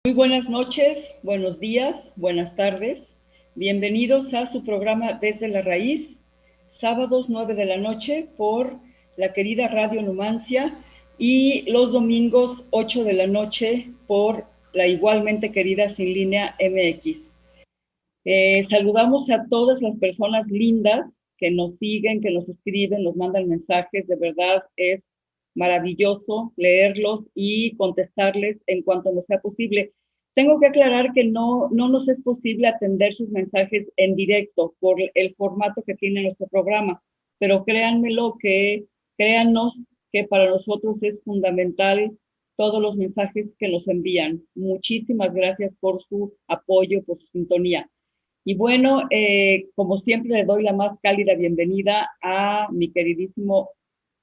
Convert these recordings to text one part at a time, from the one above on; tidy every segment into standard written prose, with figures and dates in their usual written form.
Muy buenas noches, buenos días, buenas tardes. Bienvenidos a su programa Desde la Raíz, sábados 9 de la noche por la querida Radio Numancia y los domingos 8 de la noche por la igualmente querida Sin Línea MX. Saludamos a todas las personas lindas que nos siguen, que nos escriben, nos mandan mensajes. De verdad es maravilloso leerlos y contestarles en cuanto nos sea posible. Tengo que aclarar que no nos es posible atender sus mensajes en directo por el formato que tiene nuestro programa, pero créannos que para nosotros es fundamental todos los mensajes que nos envían. Muchísimas gracias por su apoyo, por su sintonía. Y bueno, como siempre le doy la más cálida bienvenida a mi queridísimo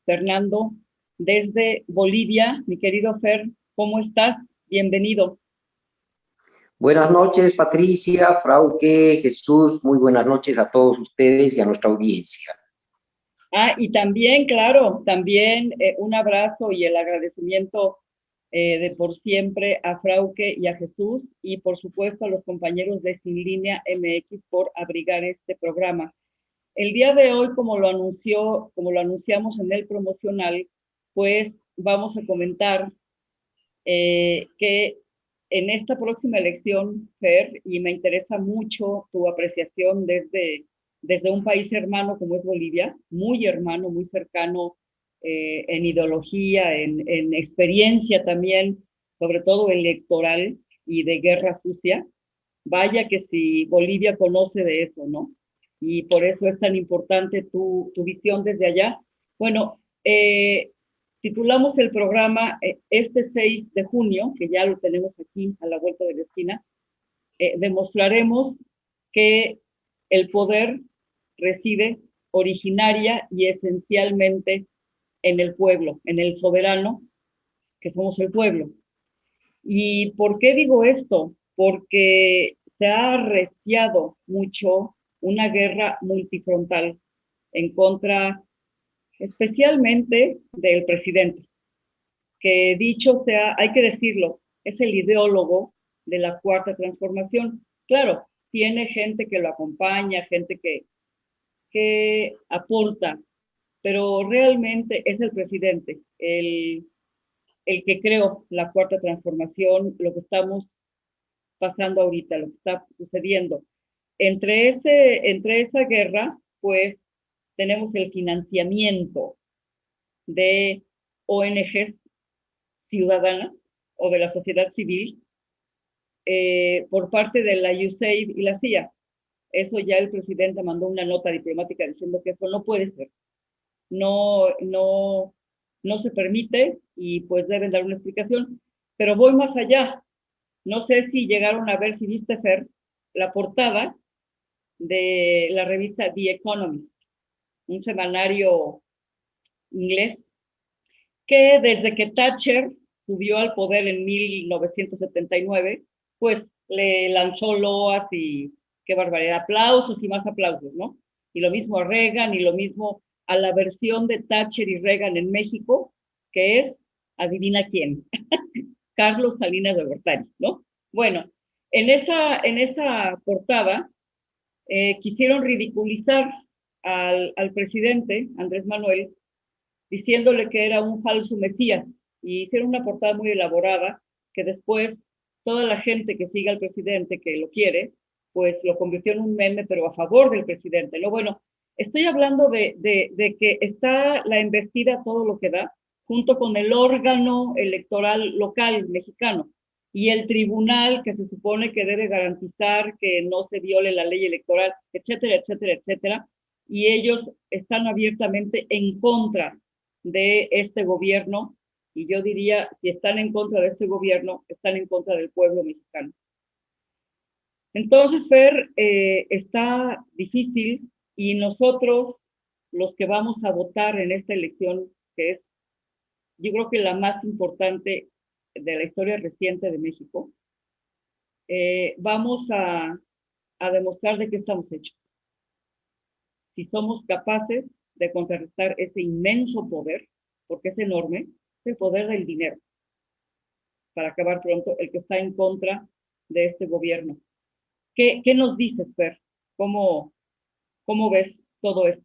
Fernando desde Bolivia. Mi querido Fer, ¿cómo estás? Bienvenido. Buenas noches, Patricia, Frauke, Jesús, muy buenas noches a todos ustedes y a nuestra audiencia. Y también, claro, también un abrazo y el agradecimiento de por siempre a Frauke y a Jesús y por supuesto a los compañeros de Sin Línea MX por abrigar este programa. El día de hoy, como lo anunciamos en el promocional, pues vamos a comentar que en esta próxima elección, Fer, y me interesa mucho tu apreciación desde un país hermano como es Bolivia, muy hermano, muy cercano en ideología, en experiencia también, sobre todo electoral y de guerra sucia. Vaya que si Bolivia conoce de eso, ¿no? Y por eso es tan importante tu visión desde allá. Bueno, titulamos el programa este 6 de junio, que ya lo tenemos aquí a la vuelta de la esquina, demostraremos que el poder reside originaria y esencialmente en el pueblo, en el soberano, que somos el pueblo. ¿Y por qué digo esto? Porque se ha arreciado mucho una guerra multifrontal en contra especialmente del presidente, que dicho sea, hay que decirlo, es el ideólogo de la cuarta transformación. Claro, tiene gente que lo acompaña, gente que aporta, pero realmente es el presidente, el que creó la cuarta transformación, lo que estamos pasando ahorita, lo que está sucediendo. Entre esa guerra, pues tenemos el financiamiento de ONGs ciudadanas o de la sociedad civil por parte de la USAID y la CIA. Eso ya el presidente mandó una nota diplomática diciendo que eso no puede ser. No, no, no se permite y pues deben dar una explicación. Pero voy más allá. No sé si llegaron a ver, si viste, Fer, la portada de la revista The Economist, un semanario inglés que desde que Thatcher subió al poder en 1979, pues le lanzó loas y qué barbaridad, aplausos y más aplausos, ¿no? Y lo mismo a Reagan y lo mismo a la versión de Thatcher y Reagan en México, que es, adivina quién, Carlos Salinas de Gortari, ¿no? Bueno, en esa portada quisieron ridiculizar al presidente Andrés Manuel diciéndole que era un falso mesías y hicieron una portada muy elaborada que después toda la gente que sigue al presidente, que lo quiere, pues lo convirtió en un meme, pero a favor del presidente. Lo bueno, estoy hablando de que está la embestida todo lo que da, junto con el órgano electoral local mexicano y el tribunal que se supone que debe garantizar que no se viole la ley electoral, etcétera, etcétera, etcétera. Y ellos están abiertamente en contra de este gobierno, y yo diría, si están en contra de este gobierno, están en contra del pueblo mexicano. Entonces, Fer, está difícil y nosotros, los que vamos a votar en esta elección, que es, yo creo que la más importante de la historia reciente de México, vamos a demostrar de qué estamos hechos. Si somos capaces de contrarrestar ese inmenso poder, porque es enorme, es el poder del dinero. para acabar pronto, el que está en contra de este gobierno. ¿Qué nos dices, Fer? ¿Cómo ves todo esto?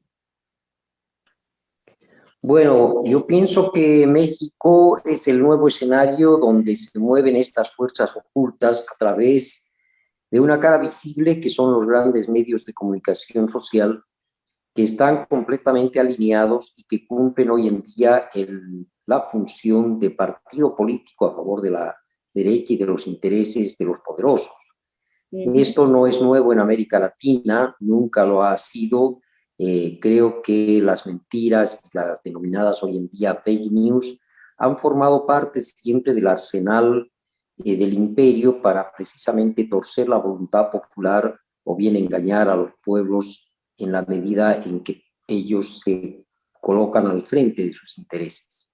Bueno, yo pienso que México es el nuevo escenario donde se mueven estas fuerzas ocultas a través de una cara visible que son los grandes medios de comunicación social que están completamente alineados y que cumplen hoy en día la función de partido político a favor de la derecha y de los intereses de los poderosos. Esto no es nuevo en América Latina, nunca lo ha sido. Creo que las mentiras, las denominadas hoy en día fake news, han formado parte siempre del arsenal del imperio para precisamente torcer la voluntad popular o bien engañar a los pueblos en la medida en que ellos se colocan al frente de sus intereses.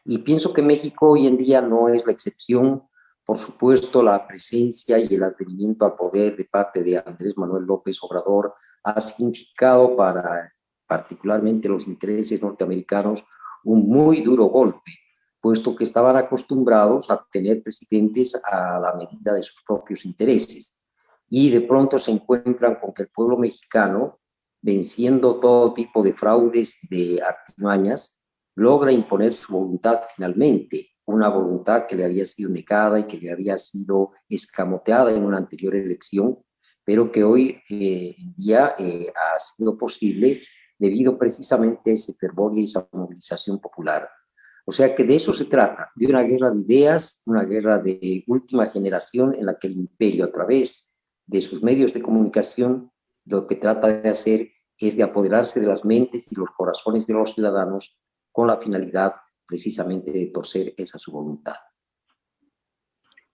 Y pienso que México hoy en día no es la excepción. Por supuesto, la presencia y el advenimiento al poder de parte de Andrés Manuel López Obrador ha significado para particularmente los intereses norteamericanos un muy duro golpe, puesto que estaban acostumbrados a tener presidentes a la medida de sus propios intereses. Y de pronto se encuentran con que el pueblo mexicano, venciendo todo tipo de fraudes y de artimañas, logra imponer su voluntad finalmente, una voluntad que le había sido negada y que le había sido escamoteada en una anterior elección, pero que hoy en día ha sido posible debido precisamente a ese fervor y esa movilización popular. O sea que de eso se trata, de una guerra de ideas, una guerra de última generación en la que el imperio, a través de sus medios de comunicación, lo que trata de hacer es de apoderarse de las mentes y los corazones de los ciudadanos con la finalidad precisamente de torcer esa su voluntad.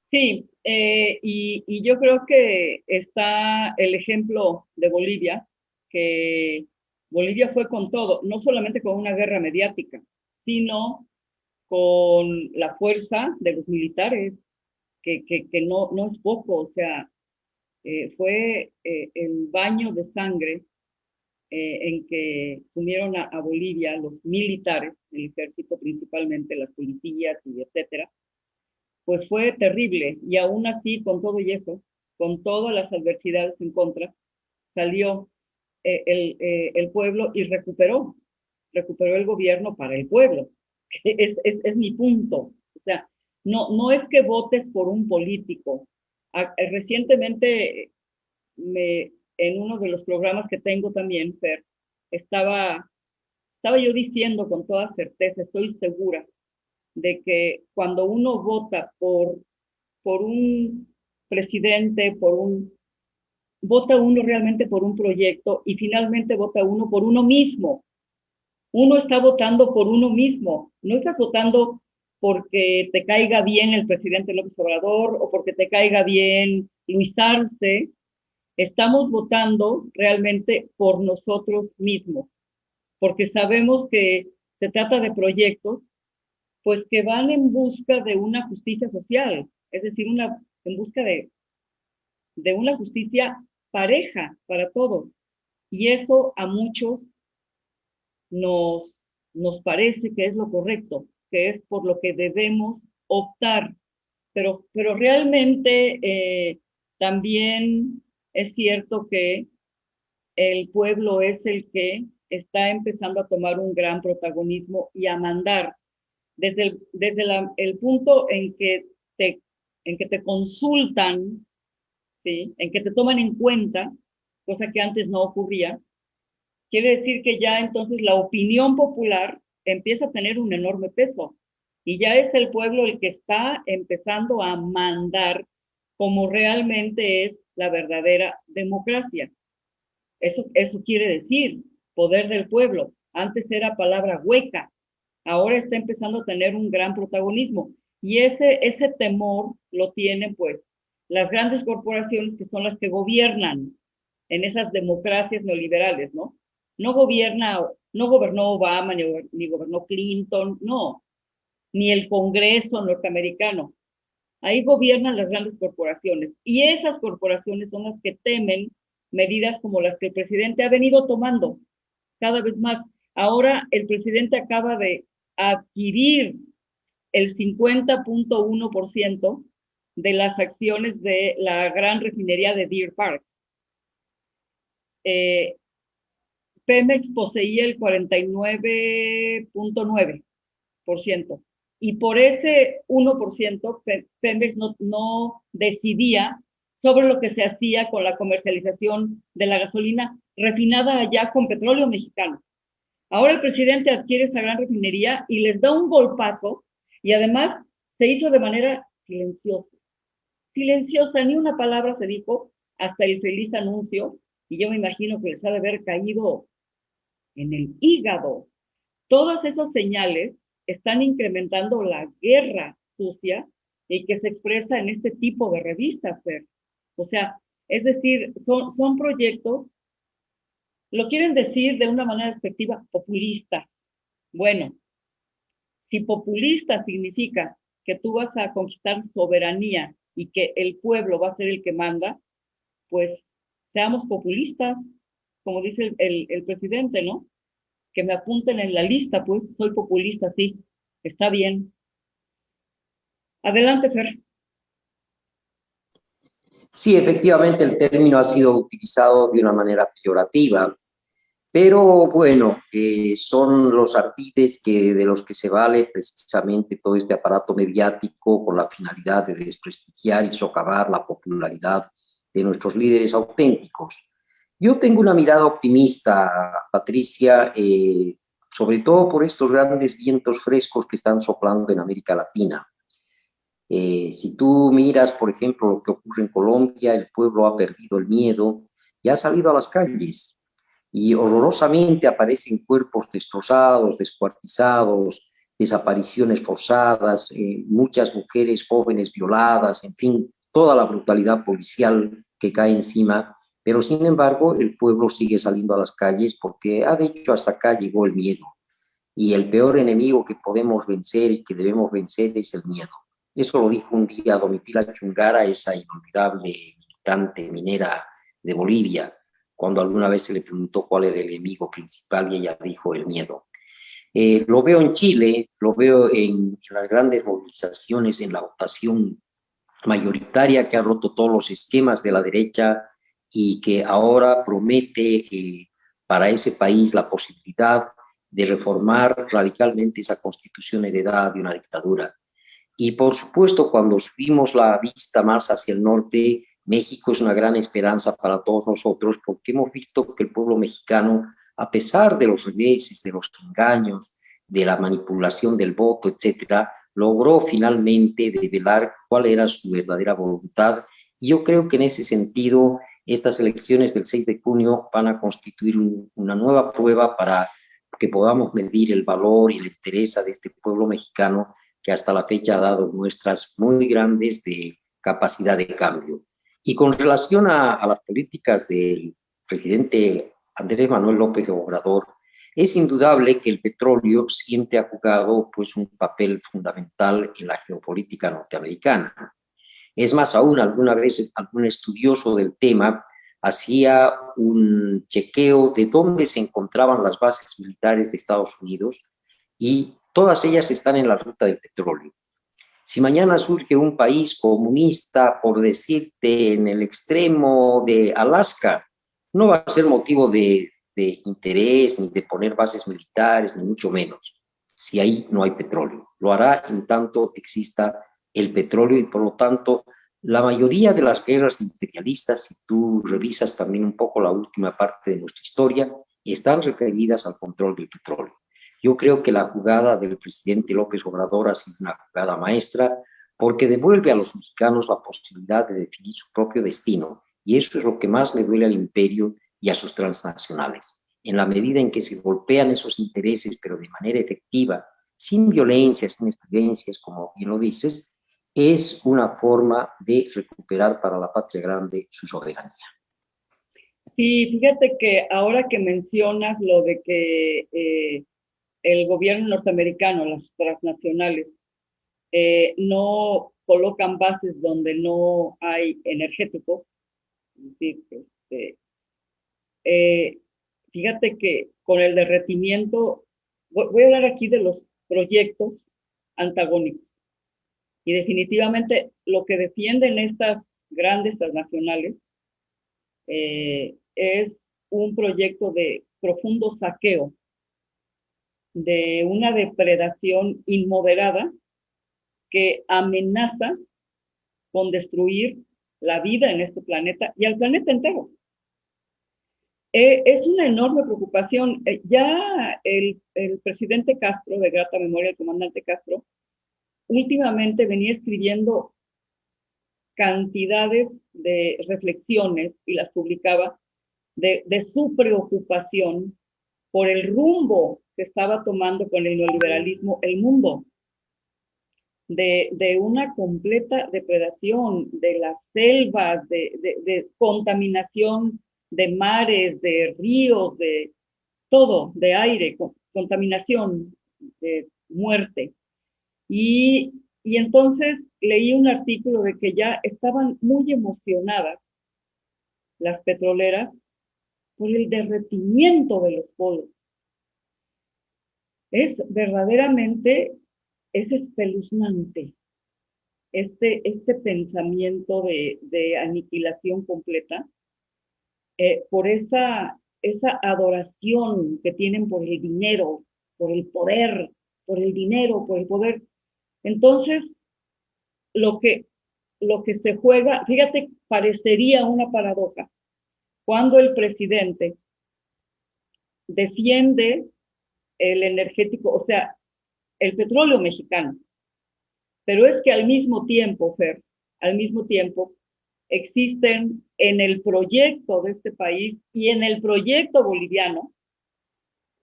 Sí, y yo creo que está el ejemplo de Bolivia, que Bolivia fue con todo, no solamente con una guerra mediática, sino con la fuerza de los militares, que no es poco, o sea, fue el baño de sangre en que sumieron a Bolivia los militares, el ejército principalmente, las policías y etcétera, pues fue terrible. Y aún así, con todo y eso, con todas las adversidades en contra, salió el pueblo y recuperó el gobierno para el pueblo. Es mi punto. O sea, no es que votes por un político. Recientemente en uno de los programas que tengo también, Fer, estaba, estaba yo diciendo con toda certeza, estoy segura, de que cuando uno vota por un presidente, vota uno realmente por un proyecto y finalmente vota uno por uno mismo. Uno está votando por uno mismo, no estás votando porque te caiga bien el presidente López Obrador o porque te caiga bien Luis Arce. Estamos votando realmente por nosotros mismos, porque sabemos que se trata de proyectos pues que van en busca de una justicia social, es decir, en busca de una justicia pareja para todos. Y eso a muchos nos, nos parece que es lo correcto, que es por lo que debemos optar. Pero realmente también es cierto que el pueblo es el que está empezando a tomar un gran protagonismo y a mandar desde el punto en que te consultan, ¿sí? En que te toman en cuenta, cosa que antes no ocurría, quiere decir que ya entonces la opinión popular empieza a tener un enorme peso y ya es el pueblo el que está empezando a mandar como realmente es la verdadera democracia. Eso quiere decir poder del pueblo. Antes era palabra hueca, ahora está empezando a tener un gran protagonismo. Y ese temor lo tienen pues las grandes corporaciones que son las que gobiernan en esas democracias neoliberales, ¿no? No gobernó Obama, ni gobernó Clinton, no, ni el Congreso norteamericano. Ahí gobiernan las grandes corporaciones y esas corporaciones son las que temen medidas como las que el presidente ha venido tomando cada vez más. Ahora el presidente acaba de adquirir el 50.1% de las acciones de la gran refinería de Deer Park. Pemex poseía el 49.9%. Y por ese 1%, Pemex no decidía sobre lo que se hacía con la comercialización de la gasolina refinada allá con petróleo mexicano. Ahora el presidente adquiere esa gran refinería y les da un golpazo, y además se hizo de manera silenciosa. Silenciosa, ni una palabra se dijo hasta el feliz anuncio, y yo me imagino que les ha de haber caído en el hígado. Todas esas señales están incrementando la guerra sucia y que se expresa en este tipo de revistas, Fer. O sea, es decir, son proyectos, lo quieren decir de una manera despectiva, populista. Bueno, si populista significa que tú vas a conquistar soberanía y que el pueblo va a ser el que manda, pues seamos populistas, como dice el presidente, ¿no? Que me apunten en la lista, pues soy populista, sí, está bien. Adelante, Fer. Sí, efectivamente el término ha sido utilizado de una manera peyorativa, pero bueno, son los ardides de los que se vale precisamente todo este aparato mediático con la finalidad de desprestigiar y socavar la popularidad de nuestros líderes auténticos. Yo tengo una mirada optimista, Patricia, sobre todo por estos grandes vientos frescos que están soplando en América Latina. Si tú miras, por ejemplo, lo que ocurre en Colombia, el pueblo ha perdido el miedo y ha salido a las calles y horrorosamente aparecen cuerpos destrozados, descuartizados, desapariciones forzadas, muchas mujeres jóvenes violadas, en fin, toda la brutalidad policial que cae encima, pero sin embargo el pueblo sigue saliendo a las calles porque ha dicho hasta acá llegó el miedo y el peor enemigo que podemos vencer y que debemos vencer es el miedo. Eso lo dijo un día Domitila Chungara, esa inolvidable militante minera de Bolivia, cuando alguna vez se le preguntó cuál era el enemigo principal y ella dijo el miedo. Lo veo en Chile, lo veo en las grandes movilizaciones, en la votación mayoritaria que ha roto todos los esquemas de la derecha y que ahora promete para ese país la posibilidad de reformar radicalmente esa constitución heredada de una dictadura. Y por supuesto, cuando subimos la vista más hacia el norte, México es una gran esperanza para todos nosotros porque hemos visto que el pueblo mexicano, a pesar de los reveses, de los engaños, de la manipulación del voto, etcétera, logró finalmente develar cuál era su verdadera voluntad. Y yo creo que en ese sentido, estas elecciones del 6 de junio van a constituir una nueva prueba para que podamos medir el valor y la entereza de este pueblo mexicano que hasta la fecha ha dado muestras muy grandes de capacidad de cambio. Y con relación a las políticas del presidente Andrés Manuel López Obrador, es indudable que el petróleo siempre ha jugado pues, un papel fundamental en la geopolítica norteamericana. Es más aún, alguna vez algún estudioso del tema hacía un chequeo de dónde se encontraban las bases militares de Estados Unidos y todas ellas están en la ruta del petróleo. Si mañana surge un país comunista, por decirte, en el extremo de Alaska, no va a ser motivo de interés, ni de poner bases militares, ni mucho menos, si ahí no hay petróleo. Lo hará en tanto exista el petróleo y por lo tanto la mayoría de las guerras imperialistas, si tú revisas también un poco la última parte de nuestra historia, están referidas al control del petróleo. Yo creo que la jugada del presidente López Obrador ha sido una jugada maestra porque devuelve a los mexicanos la posibilidad de definir su propio destino y eso es lo que más le duele al imperio y a sus transnacionales. En la medida en que se golpean esos intereses, pero de manera efectiva, sin violencia, sin experiencias, como bien lo dices, es una forma de recuperar para la patria grande su soberanía. Sí, fíjate que ahora que mencionas lo de que el gobierno norteamericano, las transnacionales, no colocan bases donde no hay energéticos, es decir, eh, fíjate que con el derretimiento, voy a hablar aquí de los proyectos antagónicos. Y definitivamente lo que defienden estas grandes transnacionales es un proyecto de profundo saqueo, de una depredación inmoderada que amenaza con destruir la vida en este planeta y al planeta entero. Es una enorme preocupación. Ya el presidente Castro, de grata memoria, el comandante Castro, últimamente venía escribiendo cantidades de reflexiones y las publicaba de su preocupación por el rumbo que estaba tomando con el neoliberalismo el mundo, de una completa depredación de las selvas, de contaminación de mares, de ríos, de todo, de aire, contaminación, de muerte. Y entonces leí un artículo de que ya estaban muy emocionadas las petroleras por el derretimiento de los polos. Es verdaderamente, es espeluznante este pensamiento de aniquilación completa por esa adoración que tienen por el dinero, por el poder, por el dinero, por el poder. Entonces, lo que se juega, fíjate, parecería una paradoja, cuando el presidente defiende el energético, o sea, el petróleo mexicano, pero es que al mismo tiempo, Fer, al mismo tiempo, existen en el proyecto de este país y en el proyecto boliviano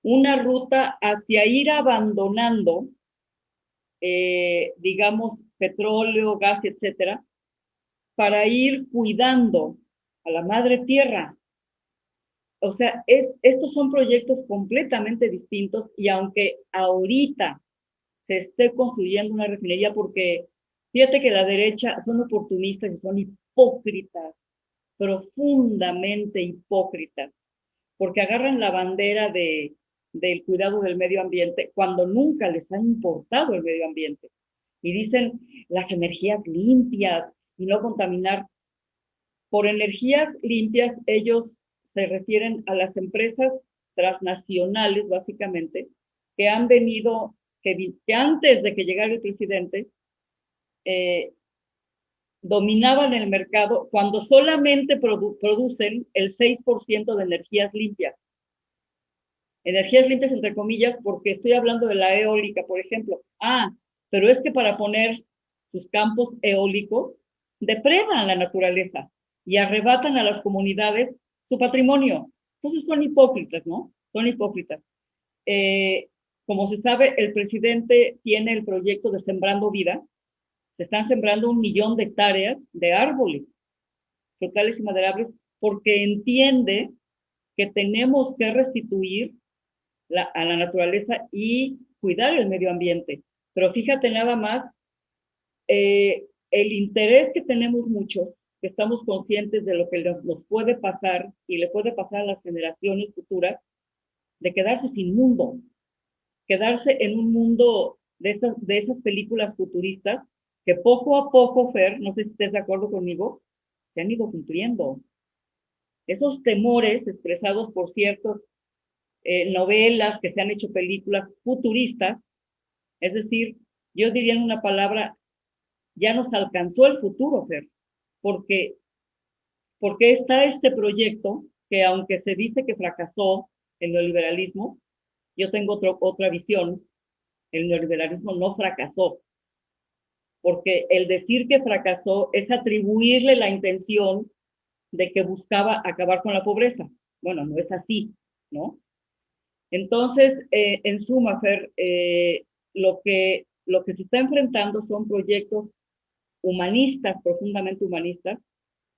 una ruta hacia ir abandonando, digamos, petróleo, gas, etcétera, para ir cuidando a la madre tierra. O sea, estos son proyectos completamente distintos y aunque ahorita se esté construyendo una refinería, porque fíjate que la derecha son oportunistas y son hipócritas, profundamente hipócritas, porque agarran la bandera del cuidado del medio ambiente cuando nunca les ha importado el medio ambiente. Y dicen las energías limpias y no contaminar. Por energías limpias, ellos se refieren a las empresas transnacionales, básicamente, que han venido, que antes de que llegara el presidente, dominaban el mercado cuando solamente producen el 6% de energías limpias. Energías limpias, entre comillas, porque estoy hablando de la eólica, por ejemplo. Pero es que para poner sus campos eólicos, depredan la naturaleza y arrebatan a las comunidades su patrimonio. Entonces son hipócritas, ¿no? Son hipócritas. Como se sabe, el presidente tiene el proyecto de Sembrando Vida. Se están sembrando 1 millón de hectáreas de árboles frutales y maderables porque entiende que tenemos que restituir a la naturaleza y cuidar el medio ambiente. Pero fíjate nada más, el interés que tenemos muchos, que estamos conscientes de lo que nos puede pasar y le puede pasar a las generaciones futuras, de quedarse sin mundo, quedarse en un mundo de esas películas futuristas que poco a poco, Fer, no sé si estés de acuerdo conmigo, se han ido cumpliendo. Esos temores expresados por ciertas novelas que se han hecho películas futuristas, es decir, yo diría en una palabra, ya nos alcanzó el futuro, Fer, porque está este proyecto que aunque se dice que fracasó el neoliberalismo, yo tengo otra visión, el neoliberalismo no fracasó, porque el decir que fracasó es atribuirle la intención de que buscaba acabar con la pobreza. Bueno, no es así, ¿no? Entonces, en suma, Fer, lo que se está enfrentando son proyectos humanistas, profundamente humanistas,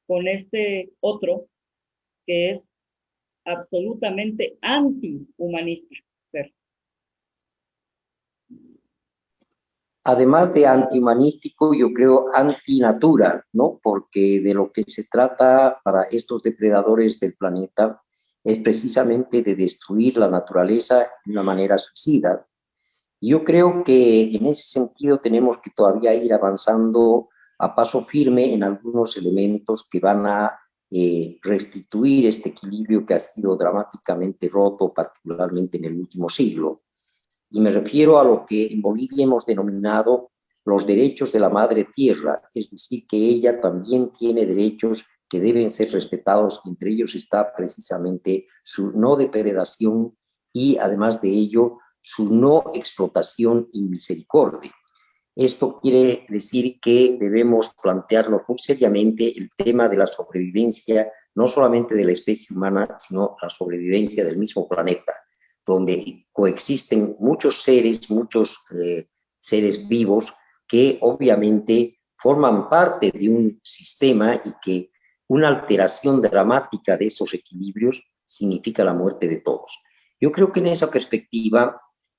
con este otro que es absolutamente antihumanista, Fer. Además de antihumanístico, yo creo antinatura, ¿no? Porque de lo que se trata para estos depredadores del planeta es precisamente de destruir la naturaleza de una manera suicida. Y yo creo que en ese sentido tenemos que todavía ir avanzando a paso firme en algunos elementos que van a restituir este equilibrio que ha sido dramáticamente roto, particularmente en el último siglo. Y me refiero a lo que en Bolivia hemos denominado los derechos de la madre tierra, es decir, que ella también tiene derechos que deben ser respetados, y entre ellos está precisamente su no depredación y, además de ello, su no explotación y misericordia. Esto quiere decir que debemos plantearnos muy seriamente el tema de la sobrevivencia, no solamente de la especie humana, sino la sobrevivencia del mismo planeta, donde coexisten muchos seres vivos que obviamente forman parte de un sistema y que una alteración dramática de esos equilibrios significa la muerte de todos. Yo creo que en esa perspectiva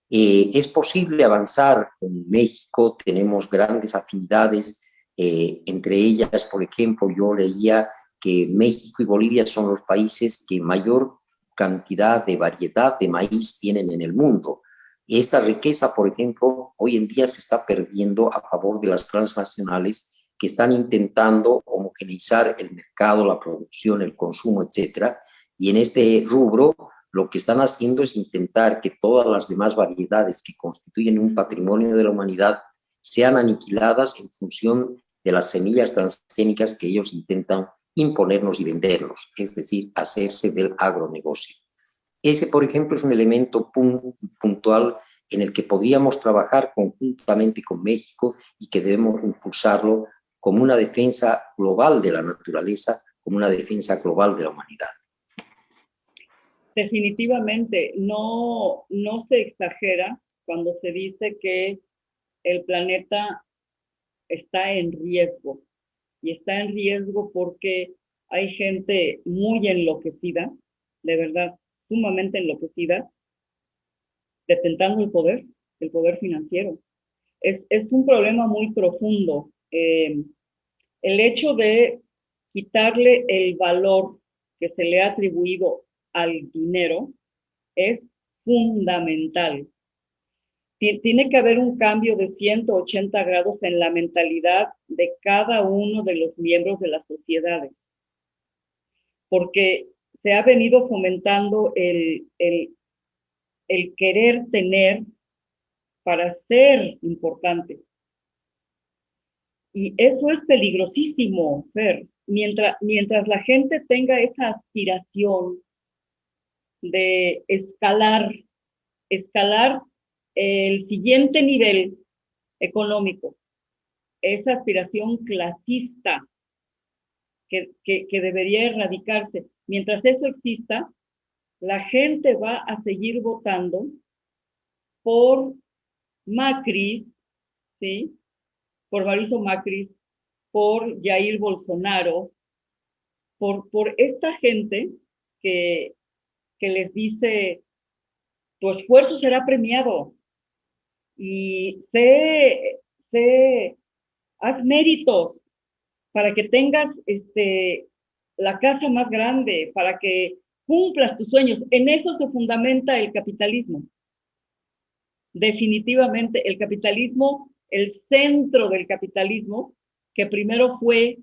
es posible avanzar con México, tenemos grandes afinidades, entre ellas, por ejemplo, yo leía que México y Bolivia son los países que mayor cantidad de variedad de maíz tienen en el mundo. Esta riqueza, por ejemplo, hoy en día se está perdiendo a favor de las transnacionales que están intentando homogeneizar el mercado, la producción, el consumo, etcétera. Y en este rubro, lo que están haciendo es intentar que todas las demás variedades que constituyen un patrimonio de la humanidad sean aniquiladas en función de las semillas transgénicas que ellos intentan imponernos y vendernos, es decir, hacerse del agronegocio. Ese, por ejemplo, es un elemento puntual en el que podríamos trabajar conjuntamente con México y que debemos impulsarlo como una defensa global de la naturaleza, como una defensa global de la humanidad. Definitivamente, no se exagera cuando se dice que el planeta está en riesgo. Y está en riesgo porque hay gente muy enloquecida, de verdad, sumamente enloquecida, detentando el poder financiero. Es un problema muy profundo. El hecho de quitarle el valor que se le ha atribuido al dinero es fundamental. Tiene que haber un cambio de 180 grados en la mentalidad de cada uno de los miembros de las sociedades, porque se ha venido fomentando el querer tener para ser importante. Y eso es peligrosísimo, Fer. Mientras la gente tenga esa aspiración de escalar el siguiente nivel económico, esa aspiración clasista que debería erradicarse. Mientras eso exista, la gente va a seguir votando por Macri, ¿sí? Por Mauricio Macri, por Jair Bolsonaro, por esta gente que, que les dice, tu esfuerzo será premiado y haz méritos para que tengas la casa más grande, para que cumplas tus sueños. En eso se fundamenta el capitalismo. Definitivamente el capitalismo, el centro del capitalismo, que primero fue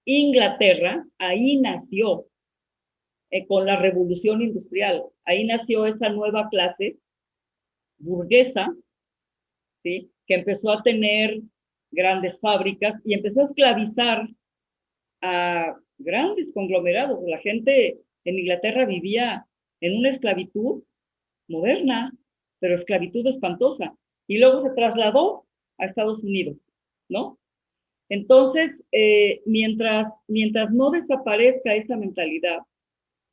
Inglaterra, ahí nació con la revolución industrial, ahí nació esa nueva clase burguesa, ¿sí? Que empezó a tener grandes fábricas y empezó a esclavizar a grandes conglomerados. La gente en Inglaterra vivía en una esclavitud moderna, pero esclavitud espantosa. Y luego se trasladó a Estados Unidos, ¿no? Entonces, mientras no desaparezca esa mentalidad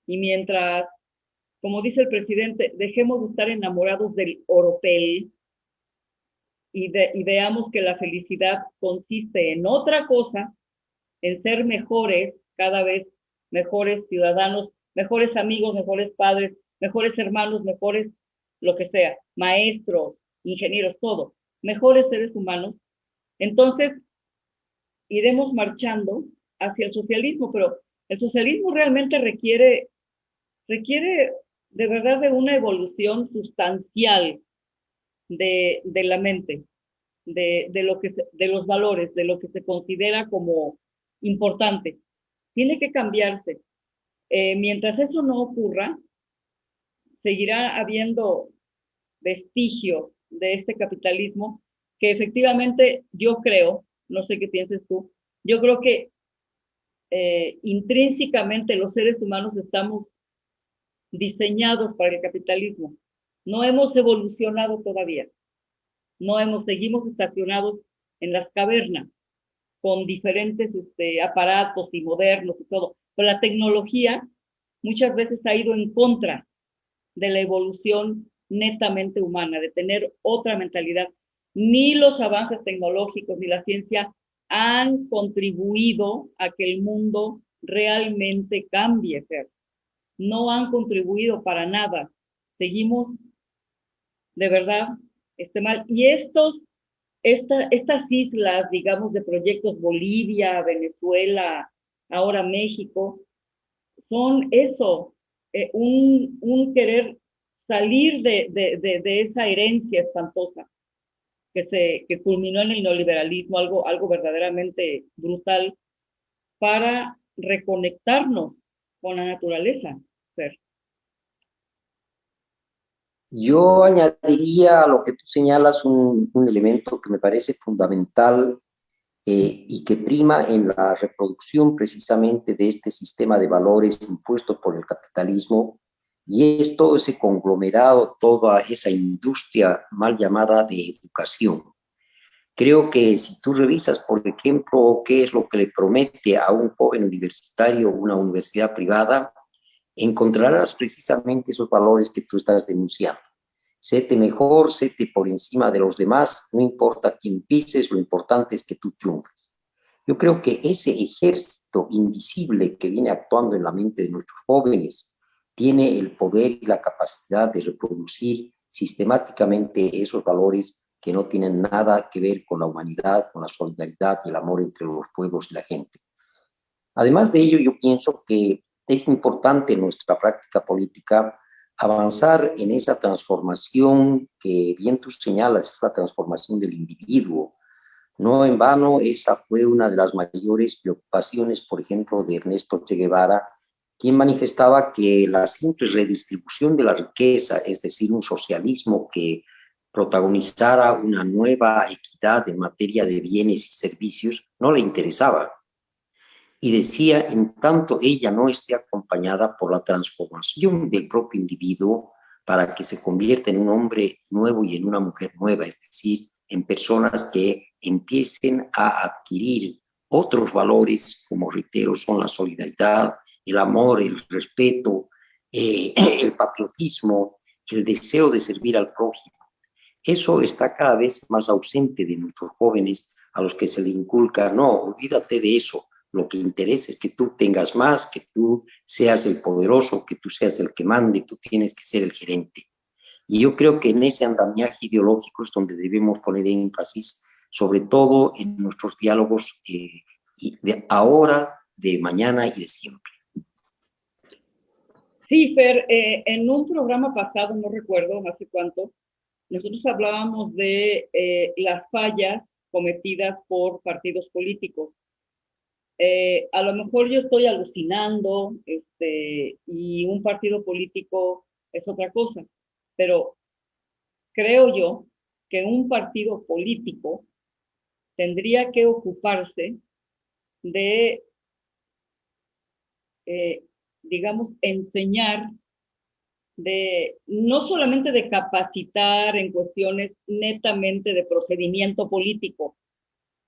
y mientras, como dice el presidente, dejemos de estar enamorados del oropel y veamos que la felicidad consiste en otra cosa, en ser mejores, cada vez mejores ciudadanos, mejores amigos, mejores padres, mejores hermanos, mejores lo que sea, maestros, ingenieros, todo, mejores seres humanos, entonces iremos marchando hacia el socialismo, pero el socialismo realmente requiere de verdad de una evolución sustancial de la mente, de los valores, de lo que se considera como importante. Tiene que cambiarse. Mientras eso no ocurra, seguirá habiendo vestigios de este capitalismo que efectivamente yo creo, no sé qué pienses tú, yo creo que intrínsecamente los seres humanos estamos diseñados para el capitalismo. No hemos evolucionado todavía. Seguimos estacionados en las cavernas con diferentes aparatos y modernos y todo. Pero la tecnología muchas veces ha ido en contra de la evolución netamente humana, de tener otra mentalidad. Ni los avances tecnológicos ni la ciencia han contribuido a que el mundo realmente cambie, Fer. No han contribuido para nada. Seguimos de verdad mal. Y estas islas, digamos, de proyectos Bolivia, Venezuela, ahora México, son eso, querer salir de esa herencia espantosa que culminó en el neoliberalismo, algo verdaderamente brutal, para reconectarnos con la naturaleza. Fer. Yo añadiría a lo que tú señalas un elemento que me parece fundamental y que prima en la reproducción precisamente de este sistema de valores impuestos por el capitalismo, y es todo ese conglomerado, toda esa industria mal llamada de educación. Creo que si tú revisas, por ejemplo, qué es lo que le promete a un joven universitario una universidad privada, encontrarás precisamente esos valores que tú estás denunciando. Séte mejor, séte por encima de los demás, no importa quién pises, lo importante es que tú triunfes. Yo creo que ese ejército invisible que viene actuando en la mente de nuestros jóvenes tiene el poder y la capacidad de reproducir sistemáticamente esos valores que no tienen nada que ver con la humanidad, con la solidaridad y el amor entre los pueblos y la gente. Además de ello, yo pienso que es importante en nuestra práctica política avanzar en esa transformación que bien tú señalas, esa transformación del individuo. No en vano, esa fue una de las mayores preocupaciones, por ejemplo, de Ernesto Che Guevara, quien manifestaba que la simple redistribución de la riqueza, es decir, un socialismo que protagonizara una nueva equidad en materia de bienes y servicios, no le interesaba. Y decía, en tanto ella no esté acompañada por la transformación del propio individuo para que se convierta en un hombre nuevo y en una mujer nueva, es decir, en personas que empiecen a adquirir otros valores, como reitero, son la solidaridad, el amor, el respeto, el patriotismo, el deseo de servir al prójimo. Eso está cada vez más ausente de nuestros jóvenes a los que se le inculca, no, olvídate de eso, lo que interesa es que tú tengas más, que tú seas el poderoso, que tú seas el que mande, tú tienes que ser el gerente. Y yo creo que en ese andamiaje ideológico es donde debemos poner énfasis, sobre todo en nuestros diálogos de ahora, de mañana y de siempre. Sí, Fer, en un programa pasado, no recuerdo hace cuánto, nosotros hablábamos de las fallas cometidas por partidos políticos. A lo mejor yo estoy alucinando, y un partido político es otra cosa, pero creo yo que un partido político tendría que ocuparse de, digamos, enseñar, de no solamente de capacitar en cuestiones netamente de procedimiento político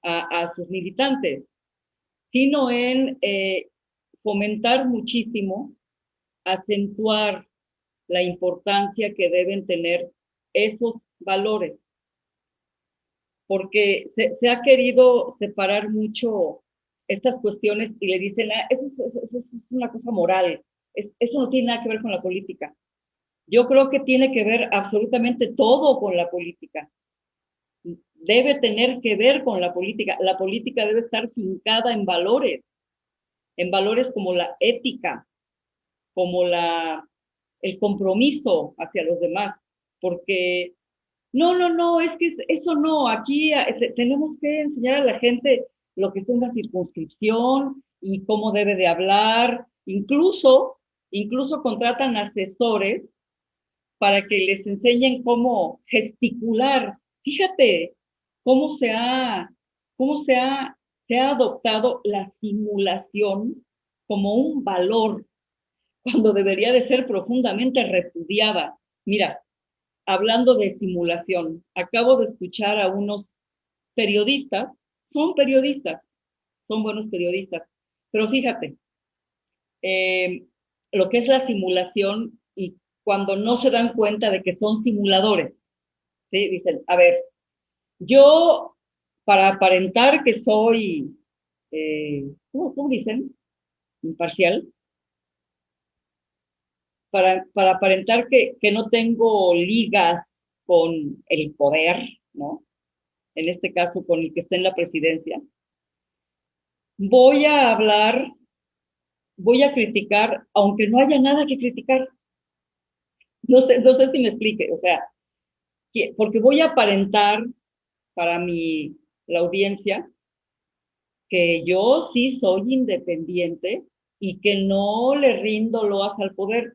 a sus militantes, sino en fomentar muchísimo, acentuar la importancia que deben tener esos valores, porque se ha querido separar mucho estas cuestiones y le dicen, eso es una cosa moral, eso no tiene nada que ver con la política. Yo creo que tiene que ver absolutamente todo con la política. Debe tener que ver con la política. La política debe estar fincada en valores como la ética, como el compromiso hacia los demás, porque No, no, no, es que eso no, aquí tenemos que enseñar a la gente lo que es una circunscripción y cómo debe de hablar, incluso contratan asesores para que les enseñen cómo gesticular. Fíjate cómo se ha adoptado la simulación como un valor cuando debería de ser profundamente repudiada. Mira, hablando de simulación, acabo de escuchar a unos periodistas, son periodistas, son buenos periodistas, pero fíjate, eh, lo que es la simulación y cuando no se dan cuenta de que son simuladores, ¿sí? Dicen, a ver, yo para aparentar que soy, ¿cómo dicen? Imparcial, para aparentar que no tengo ligas con el poder, ¿no? En este caso con el que está en la presidencia, voy a hablar, voy a criticar, aunque no haya nada que criticar. No sé si me explique, o sea, porque voy a aparentar para la audiencia que yo sí soy independiente y que no le rindo loas al poder.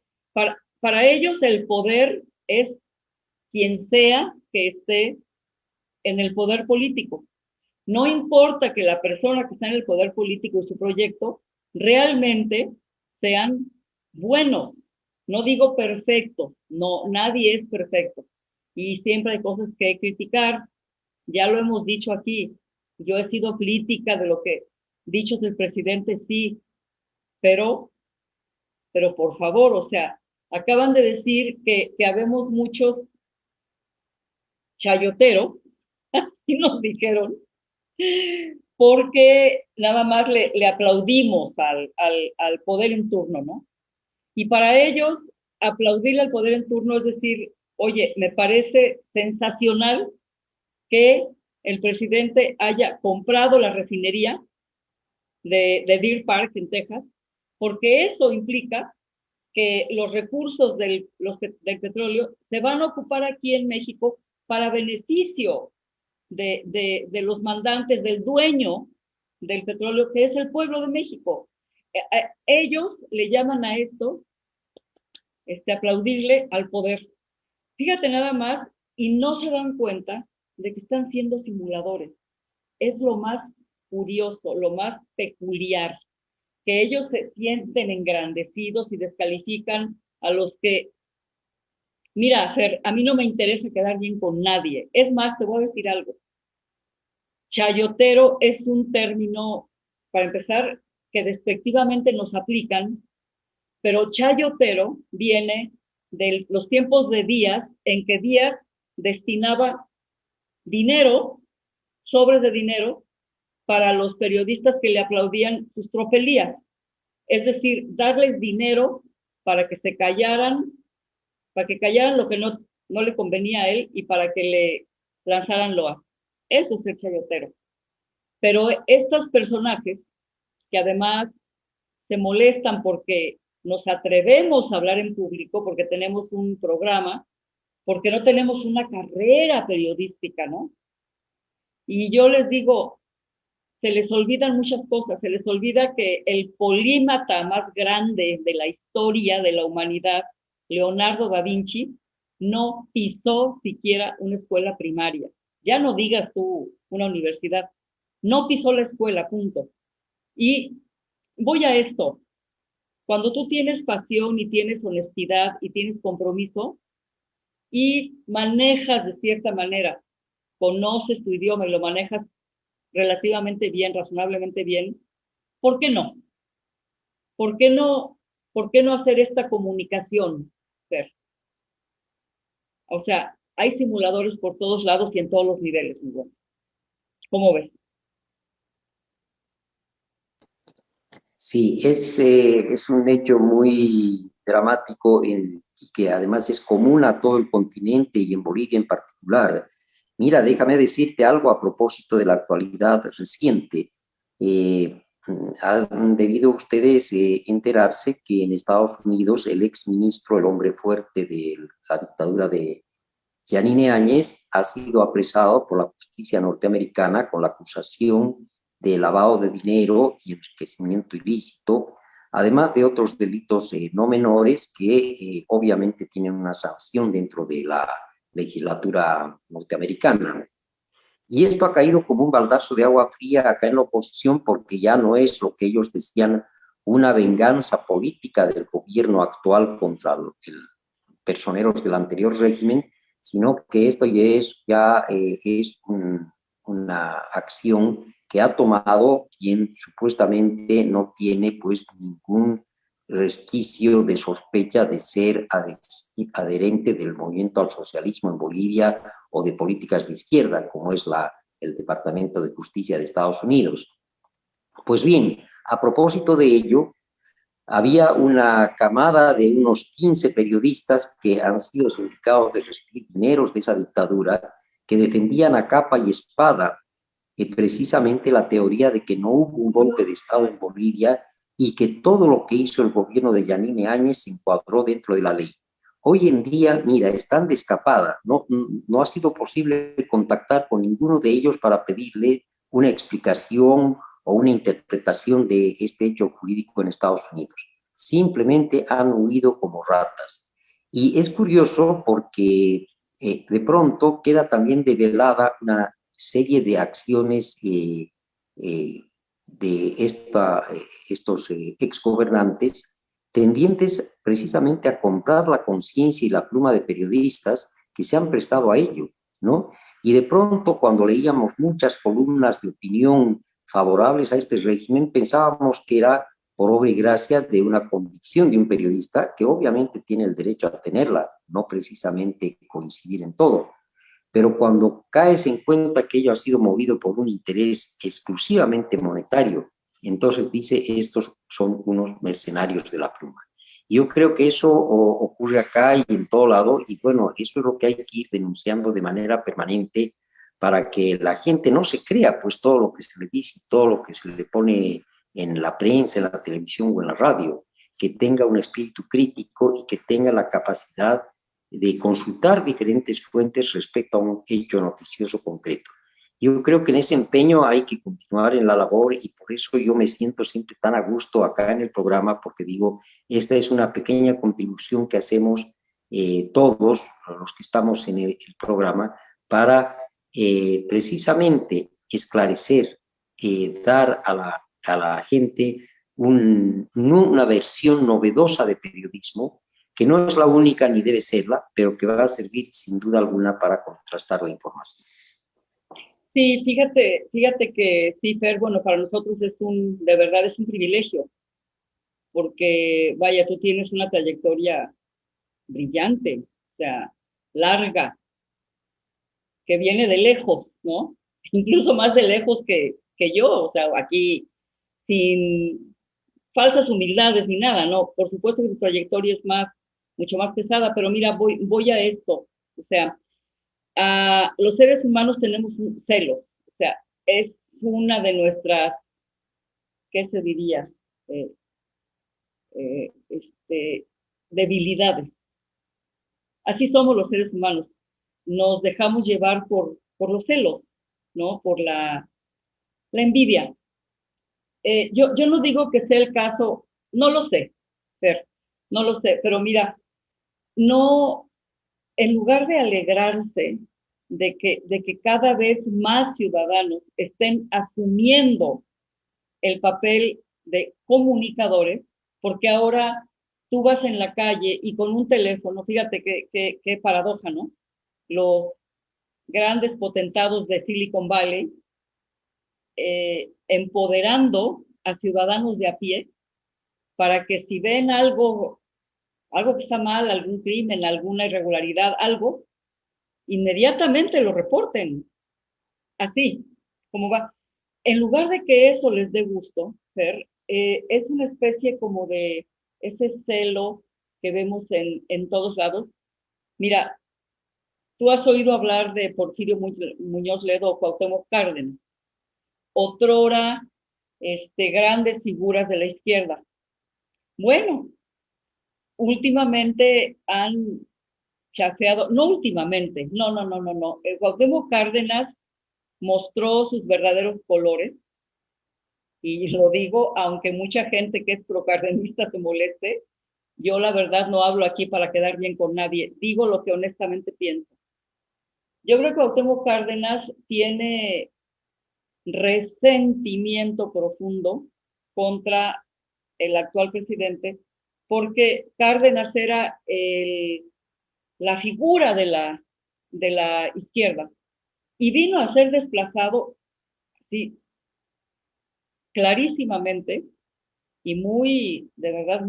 Para ellos el poder es quien sea que esté en el poder político. No importa que la persona que está en el poder político y su proyecto realmente sean buenos. No digo perfectos, no, nadie es perfecto. Y siempre hay cosas que criticar. Ya lo hemos dicho aquí. Yo he sido crítica de lo que dichos del presidente, sí, pero, pero por favor, o sea, acaban de decir que habemos muchos chayoteros, y nos dijeron, porque nada más le aplaudimos al poder en turno, ¿no? Y para ellos, aplaudirle al poder en turno es decir, oye, me parece sensacional que el presidente haya comprado la refinería de Deer Park en Texas, porque eso implica que los recursos del petróleo se van a ocupar aquí en México para beneficio de los mandantes, del dueño del petróleo, que es el pueblo de México. Ellos le llaman a esto aplaudirle al poder. Fíjate nada más, y no se dan cuenta de que están siendo simuladores. Es lo más curioso, lo más peculiar, que ellos se sienten engrandecidos y descalifican a los que, mira, Fer, a mí no me interesa quedar bien con nadie. Es más, te voy a decir algo. Chayotero es un término, para empezar, que despectivamente nos aplican, pero chayotero viene de los tiempos de Díaz, en que Díaz destinaba dinero, sobres de dinero, para los periodistas que le aplaudían sus tropelías. Es decir, darles dinero para que se callaran, para que callaran lo que no le convenía a él y para que le lanzaran loas. Eso es el chayotero. Pero estos personajes, que además se molestan porque nos atrevemos a hablar en público, porque tenemos un programa, porque no tenemos una carrera periodística, ¿no? Y yo les digo, se les olvidan muchas cosas, se les olvida que el polímata más grande de la historia de la humanidad, Leonardo da Vinci, no pisó siquiera una escuela primaria. Ya no digas tú una universidad, no pisó la escuela, punto. Y voy a esto, cuando tú tienes pasión y tienes honestidad y tienes compromiso y manejas de cierta manera, conoces tu idioma y lo manejas relativamente bien, razonablemente bien, ¿por qué no? ¿Por qué no, por qué no hacer esta comunicación, Fer? O sea, hay simuladores por todos lados y en todos los niveles, mi bueno. ¿Cómo ves? Sí, es un hecho muy dramático y que además es común a todo el continente y en Bolivia en particular. Mira, déjame decirte algo a propósito de la actualidad reciente. Han debido ustedes enterarse que en Estados Unidos el ex ministro, el hombre fuerte de la dictadura de Yanine Áñez ha sido apresado por la justicia norteamericana con la acusación de lavado de dinero y enriquecimiento ilícito, además de otros delitos no menores que obviamente tienen una sanción dentro de la legislatura norteamericana. Y esto ha caído como un baldazo de agua fría acá en la oposición porque ya no es lo que ellos decían una venganza política del gobierno actual contra el personeros del anterior régimen, sino que esto ya es una acción que ha tomado quien supuestamente no tiene pues ningún resquicio de sospecha de ser adherente del movimiento al socialismo en Bolivia o de políticas de izquierda, como es el Departamento de Justicia de Estados Unidos. Pues bien, a propósito de ello, había una camada de unos 15 periodistas que han sido sindicados de recibir dineros de esa dictadura, que defendían a capa y espada precisamente la teoría de que no hubo un golpe de Estado en Bolivia y que todo lo que hizo el gobierno de Yanine Áñez se encuadró dentro de la ley. Hoy en día, mira, están de escapada, no ha sido posible contactar con ninguno de ellos para pedirle una explicación o una interpretación de este hecho jurídico en Estados Unidos. Simplemente han huido como ratas. Y es curioso porque de pronto queda también develada una serie de acciones de estos exgobernantes tendientes precisamente a comprar la conciencia y la pluma de periodistas que se han prestado a ello, ¿no? Y de pronto, cuando leíamos muchas columnas de opinión favorables a este régimen, pensábamos que era por obra y gracia de una convicción de un periodista que obviamente tiene el derecho a tenerla, no precisamente coincidir en todo. Pero cuando caes en cuenta que ello ha sido movido por un interés exclusivamente monetario, entonces dice, estos son unos mercenarios de la pluma. Y yo creo que eso ocurre acá y en todo lado, y bueno, eso es lo que hay que ir denunciando de manera permanente para que la gente no se crea pues todo lo que se le dice, todo lo que se le pone en la prensa, en la televisión o en la radio, que tenga un espíritu crítico y que tenga la capacidad de consultar diferentes fuentes respecto a un hecho noticioso concreto. Yo creo que en ese empeño hay que continuar en la labor y por eso yo me siento siempre tan a gusto acá en el programa porque digo, esta es una pequeña contribución que hacemos todos los que estamos en el programa para precisamente esclarecer, dar a la gente una versión novedosa de periodismo que no es la única ni debe serla, pero que va a servir sin duda alguna para contrastar la información. Sí, fíjate que sí, Fer, bueno, para nosotros de verdad es un privilegio, porque vaya, tú tienes una trayectoria brillante, o sea, larga, que viene de lejos, ¿no? Incluso más de lejos que yo, o sea, aquí sin falsas humildades ni nada, ¿no? Por supuesto que tu trayectoria es mucho más pesada, pero mira, voy a esto, o sea, los seres humanos tenemos un celo, o sea, es una de nuestras, ¿qué se diría? Eh, debilidades. Así somos los seres humanos. Nos dejamos llevar por los celos, ¿no? Por la envidia. Yo no digo que sea el caso, no lo sé, Fer, no lo sé, pero mira, no, en lugar de alegrarse de que cada vez más ciudadanos estén asumiendo el papel de comunicadores, porque ahora tú vas en la calle y con un teléfono, fíjate qué paradoja, ¿no? Los grandes potentados de Silicon Valley empoderando a ciudadanos de a pie para que si ven algo que está mal, algún crimen, alguna irregularidad, algo, inmediatamente lo reporten. Así, como va. En lugar de que eso les dé gusto, Fer, es una especie como de ese celo que vemos en todos lados. Mira, tú has oído hablar de Porfirio Muñoz Ledo o Cuauhtémoc Cárdenas, otrora grandes figuras de la izquierda. Bueno, últimamente han chafeado, no últimamente, no. Cuauhtémoc Cárdenas mostró sus verdaderos colores, y lo digo, aunque mucha gente que es procardenista se moleste, yo la verdad no hablo aquí para quedar bien con nadie, digo lo que honestamente pienso. Yo creo que Cuauhtémoc Cárdenas tiene resentimiento profundo contra el actual presidente, porque Cárdenas era la figura de la izquierda y vino a ser desplazado, sí, clarísimamente y muy, de verdad,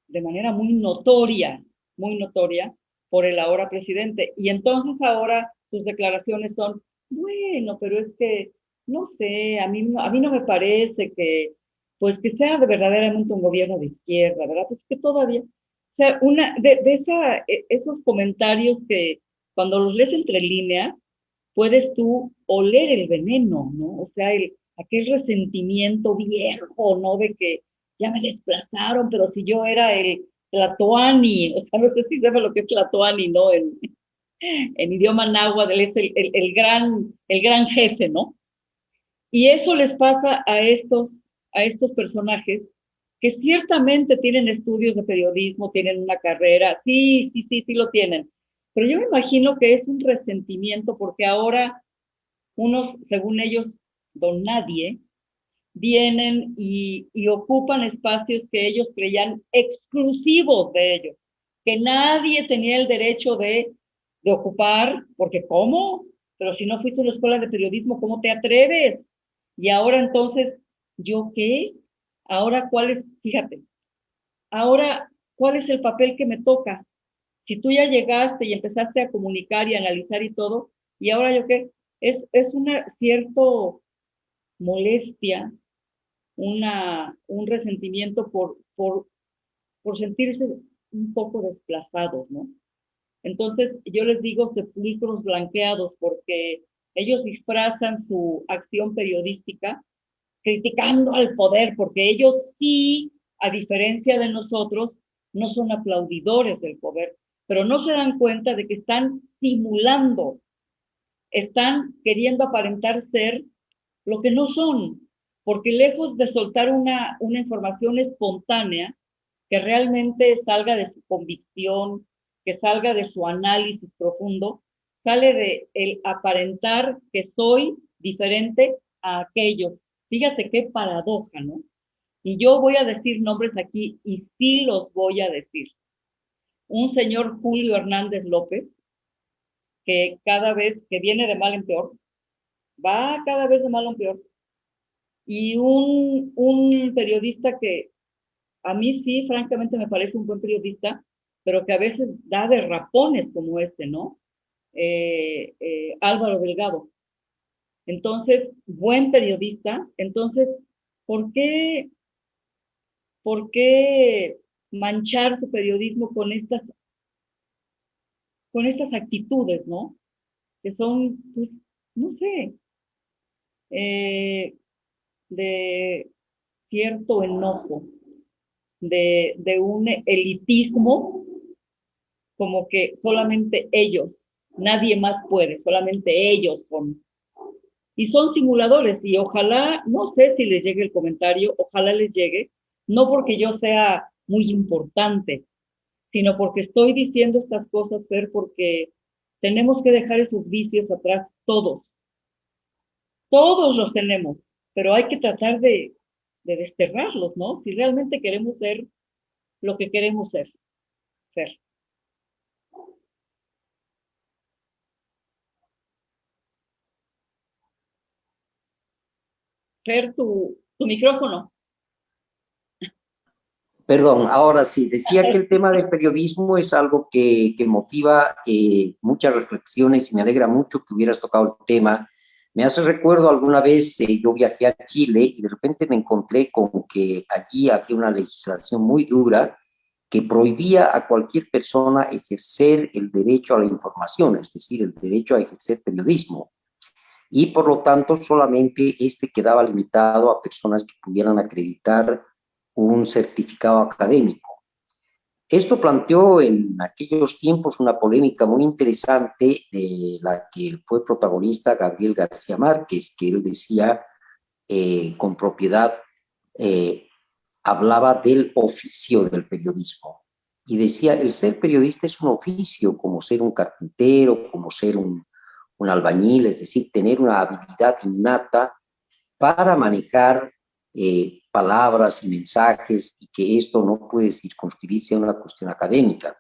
de manera muy notoria por el ahora presidente. Y entonces ahora sus declaraciones son, bueno, pero es que, no sé, a mí no me parece que, pues que sea de verdaderamente un gobierno de izquierda, ¿verdad? Pues que todavía, o sea, esos comentarios que cuando los lees entre líneas, puedes tú oler el veneno, ¿no? O sea, aquel resentimiento viejo, ¿no? De que ya me desplazaron, pero si yo era el Tlatoani, o sea, no sé si sabe lo que es Tlatoani, ¿no? En idioma náhuatl es el gran jefe, ¿no? Y eso les pasa a estos personajes que ciertamente tienen estudios de periodismo, tienen una carrera, sí lo tienen. Pero yo me imagino que es un resentimiento porque ahora unos, según ellos, don nadie, vienen y ocupan espacios que ellos creían exclusivos de ellos, que nadie tenía el derecho de ocupar, porque ¿cómo? Pero si no fuiste a una escuela de periodismo, ¿cómo te atreves? Y ahora entonces, ¿yo qué? Ahora, ¿cuál es? Fíjate, ahora, ¿cuál es el papel que me toca? Si tú ya llegaste y empezaste a comunicar y analizar y todo, ¿y ahora yo qué? Es una cierto molestia, un resentimiento por sentirse un poco desplazados, ¿no? Entonces, yo les digo sepulcros blanqueados porque ellos disfrazan su acción periodística criticando al poder, porque ellos sí, a diferencia de nosotros, no son aplaudidores del poder, pero no se dan cuenta de que están simulando, están queriendo aparentar ser lo que no son, porque lejos de soltar una información espontánea, que realmente salga de su convicción, que salga de su análisis profundo, sale de el aparentar que soy diferente a aquellos. Fíjate qué paradoja, ¿no? Y yo voy a decir nombres aquí y sí los voy a decir. Un señor Julio Hernández López, que cada vez que viene de mal en peor, va cada vez de mal en peor, y un periodista que a mí sí, francamente, me parece un buen periodista, pero que a veces da derrapones como este, ¿no? Álvaro Delgado. Entonces, buen periodista. Entonces, ¿por por qué manchar su periodismo con estas actitudes, ¿no? Que son, pues, no sé, eh, de cierto enojo, de un elitismo, como que solamente ellos, nadie más puede, solamente ellos son. Y son simuladores y ojalá, no sé si les llegue el comentario, ojalá les llegue, no porque yo sea muy importante, sino porque estoy diciendo estas cosas, Fer, porque tenemos que dejar esos vicios atrás todos los tenemos, pero hay que tratar de desterrarlos, ¿no? Si realmente queremos ser lo que queremos ser, Fer. Fer, tu micrófono. Perdón, ahora sí, decía que el tema del periodismo es algo que motiva muchas reflexiones y me alegra mucho que hubieras tocado el tema. Me hace recuerdo alguna vez yo viajé a Chile y de repente me encontré con que allí había una legislación muy dura que prohibía a cualquier persona ejercer el derecho a la información, es decir, el derecho a ejercer periodismo. Y por lo tanto solamente este quedaba limitado a personas que pudieran acreditar un certificado académico. Esto planteó en aquellos tiempos una polémica muy interesante de la que fue protagonista Gabriel García Márquez, que él decía con propiedad, eh, hablaba del oficio del periodismo y decía, el ser periodista es un oficio, como ser un carpintero, como ser un albañil, es decir, tener una habilidad innata para manejar palabras y mensajes y que esto no puede circunscribirse a una cuestión académica.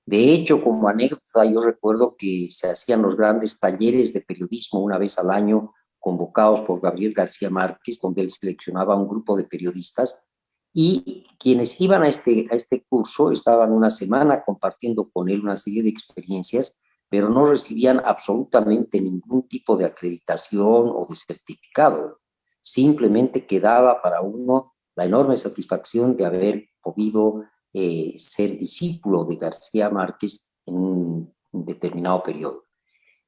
De hecho, como anécdota, yo recuerdo que se hacían los grandes talleres de periodismo una vez al año, convocados por Gabriel García Márquez, donde él seleccionaba un grupo de periodistas y quienes iban a este curso estaban una semana compartiendo con él una serie de experiencias, pero no recibían absolutamente ningún tipo de acreditación o de certificado. Simplemente quedaba para uno la enorme satisfacción de haber podido ser discípulo de García Márquez en un determinado periodo.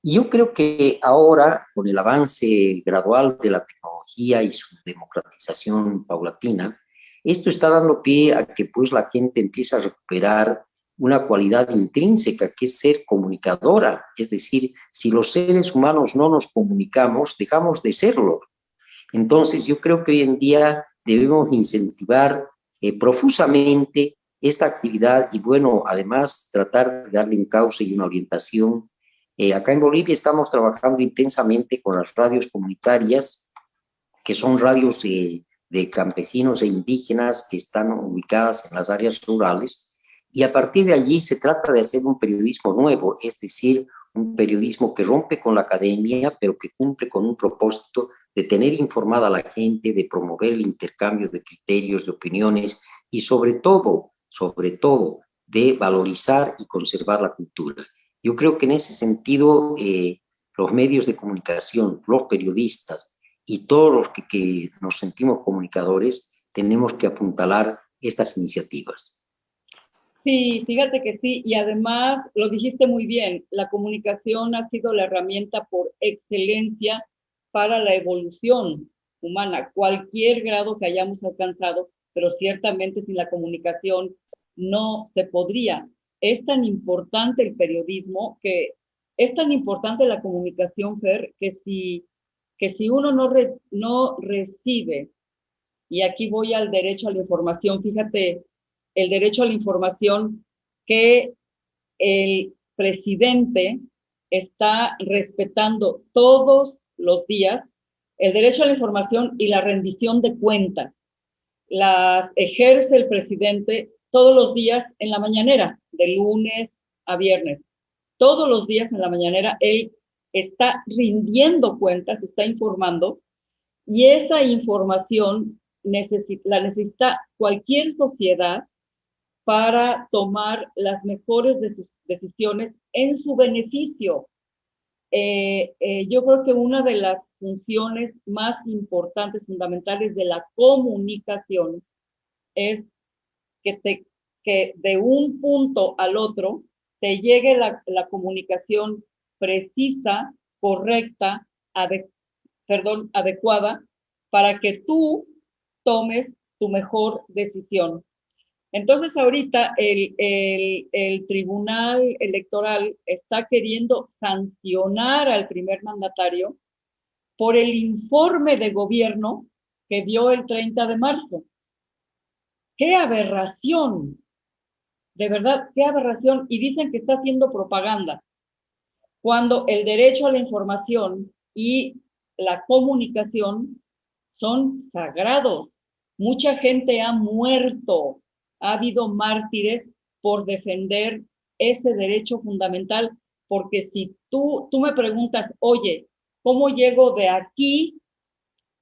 Y yo creo que ahora, con el avance gradual de la tecnología y su democratización paulatina, esto está dando pie a que pues la gente empieza a recuperar una cualidad intrínseca que es ser comunicadora. Es decir, si los seres humanos no nos comunicamos, dejamos de serlo. Entonces, yo creo que hoy en día debemos incentivar profusamente esta actividad y, bueno, además tratar de darle un cauce y una orientación. Acá en Bolivia estamos trabajando intensamente con las radios comunitarias, que son radios de campesinos e indígenas que están ubicadas en las áreas rurales, y a partir de allí se trata de hacer un periodismo nuevo, es decir, un periodismo que rompe con la academia, pero que cumple con un propósito de tener informada a la gente, de promover el intercambio de criterios, de opiniones y sobre todo, de valorizar y conservar la cultura. Yo creo que en ese sentido, los medios de comunicación, los periodistas y todos los que nos sentimos comunicadores, tenemos que apuntalar estas iniciativas. Sí, fíjate que sí, y además lo dijiste muy bien, la comunicación ha sido la herramienta por excelencia para la evolución humana, cualquier grado que hayamos alcanzado, pero ciertamente sin la comunicación no se podría. Es tan importante el periodismo que es tan importante la comunicación, Fer, que si uno no recibe, y aquí voy al derecho a la información, fíjate, el derecho a la información que el presidente está respetando todos los días, el derecho a la información y la rendición de cuentas. Las ejerce el presidente todos los días en la mañanera, de lunes a viernes. Todos los días en la mañanera él está rindiendo cuentas, está informando, y esa información la necesita cualquier sociedad para tomar las mejores de sus decisiones en su beneficio. Yo creo que una de las funciones más importantes, fundamentales de la comunicación es que de un punto al otro te llegue la comunicación precisa, correcta, adecuada, para que tú tomes tu mejor decisión. Entonces ahorita el Tribunal Electoral está queriendo sancionar al primer mandatario por el informe de gobierno que dio el 30 de marzo. ¡Qué aberración! De verdad, qué aberración. Y dicen que está haciendo propaganda, cuando el derecho a la información y la comunicación son sagrados. Mucha gente ha muerto, ha habido mártires por defender ese derecho fundamental, porque si tú me preguntas, oye, ¿cómo llego de aquí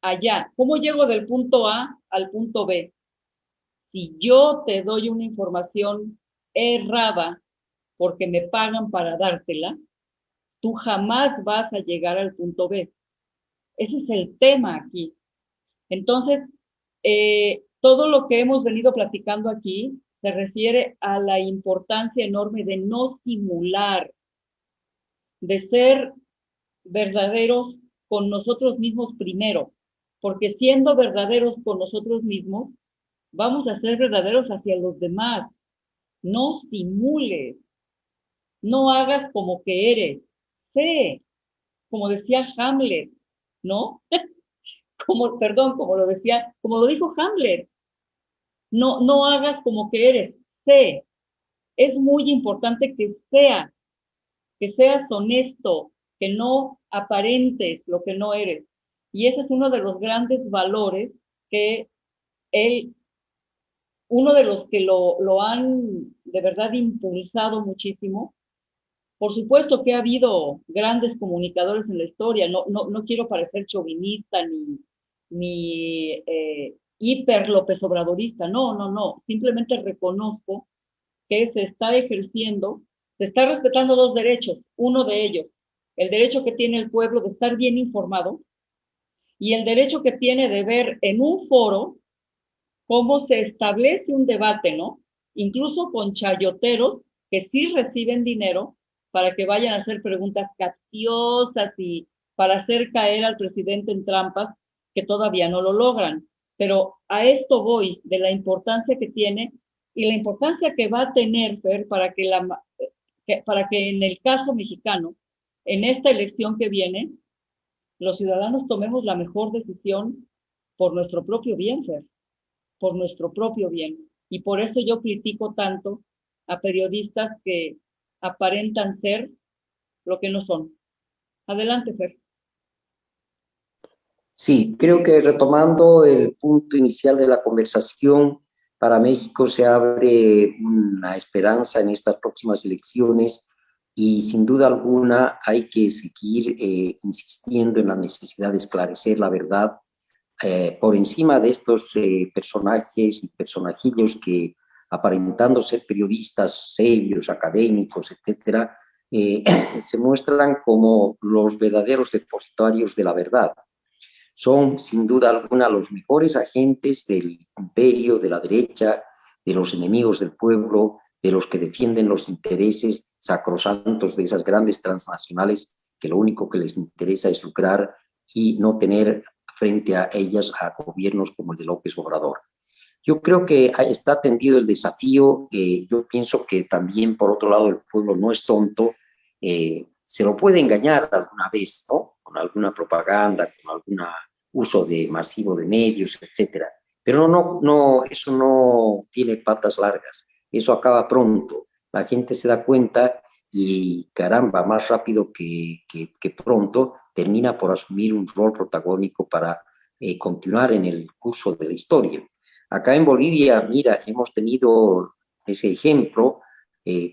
a allá? ¿Cómo llego del punto A al punto B? Si yo te doy una información errada porque me pagan para dártela, tú jamás vas a llegar al punto B. Ese es el tema aquí. Entonces, todo lo que hemos venido platicando aquí se refiere a la importancia enorme de no simular, de ser verdaderos con nosotros mismos primero, porque siendo verdaderos con nosotros mismos, vamos a ser verdaderos hacia los demás. no simules, no hagas como que eres, sé, como decía Hamlet, ¿no? Como, perdón, como lo dijo Hamlet, no hagas como que eres, sé. Es muy importante que seas honesto, que no aparentes lo que no eres. Y ese es uno de los grandes valores que él, uno de los que lo han de verdad impulsado muchísimo. Por supuesto que ha habido grandes comunicadores en la historia, no quiero parecer chauvinista ni hiper López Obradorista, no, simplemente reconozco que se está ejerciendo, se está respetando dos derechos, uno de ellos, el derecho que tiene el pueblo de estar bien informado y el derecho que tiene de ver en un foro cómo se establece un debate, ¿no? Incluso con chayoteros que sí reciben dinero para que vayan a hacer preguntas capciosas y para hacer caer al presidente en trampas que todavía no lo logran. Pero a esto voy, de la importancia que tiene y la importancia que va a tener, Fer, para que en el caso mexicano, en esta elección que viene, los ciudadanos tomemos la mejor decisión por nuestro propio bien, Fer, por nuestro propio bien. Y por eso yo critico tanto a periodistas que aparentan ser lo que no son. Adelante, Fer. Sí, creo que retomando el punto inicial de la conversación, para México se abre una esperanza en estas próximas elecciones y sin duda alguna hay que seguir insistiendo en la necesidad de esclarecer la verdad por encima de estos personajes y personajillos que aparentando ser periodistas serios, académicos, etcétera, eh, se muestran como los verdaderos depositarios de la verdad. Son sin duda alguna los mejores agentes del imperio, de la derecha, de los enemigos del pueblo, de los que defienden los intereses sacrosantos de esas grandes transnacionales que lo único que les interesa es lucrar y no tener frente a ellas a gobiernos como el de López Obrador. Yo creo que está atendido el desafío. Yo pienso que también, por otro lado, el pueblo no es tonto. Se lo puede engañar alguna vez, ¿no? Con alguna propaganda, con algún uso de masivo de medios, etcétera. Pero eso no tiene patas largas. Eso acaba pronto. La gente se da cuenta y, caramba, más rápido que pronto, termina por asumir un rol protagónico para continuar en el curso de la historia. Acá en Bolivia, mira, hemos tenido ese ejemplo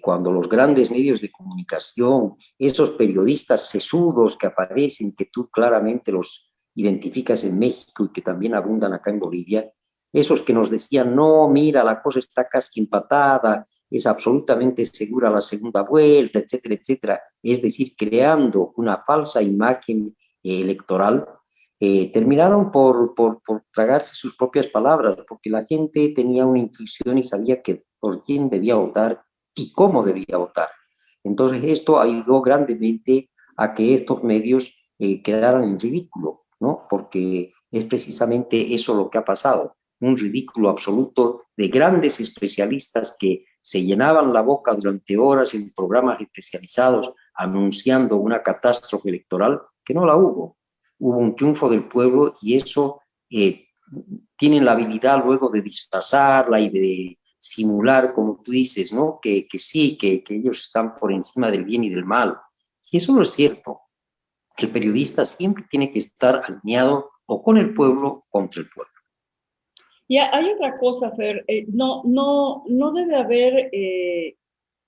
cuando los grandes medios de comunicación, esos periodistas sesudos que aparecen, que tú claramente los identificas en México y que también abundan acá en Bolivia, esos que nos decían, no, mira, la cosa está casi empatada, es absolutamente segura la segunda vuelta, etcétera, etcétera. Es decir, creando una falsa imagen electoral, terminaron por tragarse sus propias palabras, porque la gente tenía una intuición y sabía que por quién debía votar y cómo debía votar. Entonces esto ayudó grandemente a que estos medios quedaran en ridículo, ¿no? Porque es precisamente eso lo que ha pasado, un ridículo absoluto de grandes especialistas que se llenaban la boca durante horas en programas especializados anunciando una catástrofe electoral que no la hubo. Hubo un triunfo del pueblo y eso tienen la habilidad luego de disfrazarla y de simular, como tú dices, ¿no? Que sí, que ellos están por encima del bien y del mal. Y eso no es cierto. El periodista siempre tiene que estar alineado o con el pueblo o contra el pueblo. Y hay otra cosa, Fer, no debe haber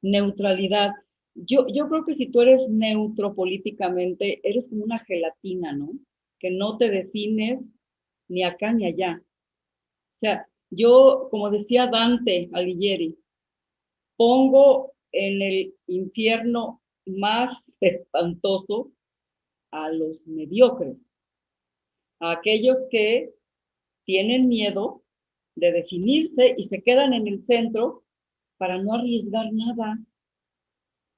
neutralidad. Yo creo que si tú eres neutro políticamente, eres como una gelatina, ¿no? Que no te defines ni acá ni allá. O sea, yo, como decía Dante Alighieri, pongo en el infierno más espantoso a los mediocres, a aquellos que tienen miedo de definirse y se quedan en el centro para no arriesgar nada.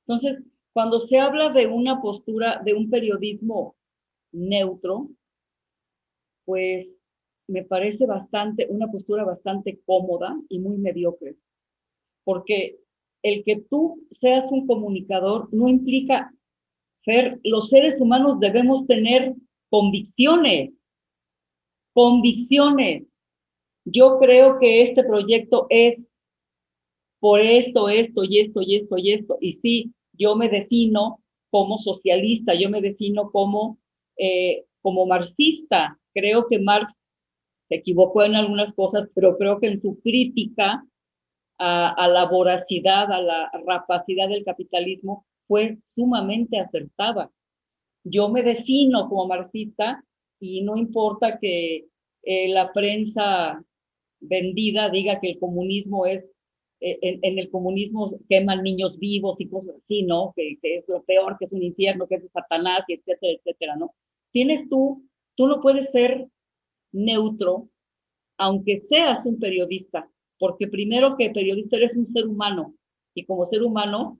Entonces, cuando se habla de una postura, de un periodismo neutro, pues me parece una postura bastante cómoda y muy mediocre, porque el que tú seas un comunicador no implica, Fer, los seres humanos debemos tener convicciones, convicciones. Yo creo que este proyecto es por esto, esto y esto y esto y esto. Y sí, yo me defino como socialista, yo me defino como marxista. Creo que Marx se equivocó en algunas cosas, pero creo que en su crítica a la voracidad, a la rapacidad del capitalismo, fue sumamente acertada. Yo me defino como marxista y no importa que la prensa vendida diga que el comunismo es, en el comunismo queman niños vivos y cosas así, ¿no? Que es lo peor, que es un infierno, que es Satanás, y etcétera, etcétera, ¿no? Tienes tú no puedes ser neutro, aunque seas un periodista, porque primero que periodista eres un ser humano, y como ser humano,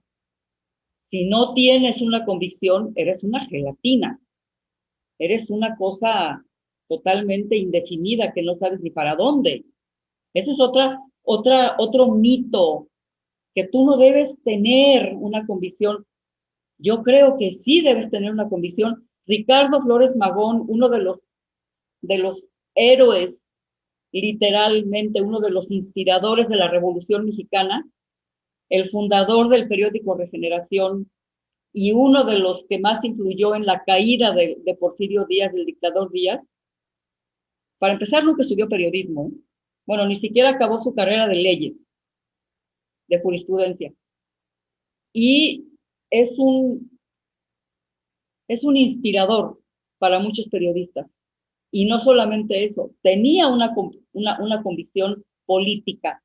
si no tienes una convicción, eres una gelatina, eres una cosa totalmente indefinida que no sabes ni para dónde. Ese es otro mito, que tú no debes tener una convicción. Yo creo que sí debes tener una convicción. Ricardo Flores Magón, uno de los héroes, literalmente uno de los inspiradores de la Revolución Mexicana, el fundador del periódico Regeneración y uno de los que más influyó en la caída de Porfirio Díaz, del dictador Díaz. Para empezar, nunca estudió periodismo. Bueno, ni siquiera acabó su carrera de leyes, de jurisprudencia. Y es un, es un inspirador para muchos periodistas. Y no solamente eso, tenía una convicción política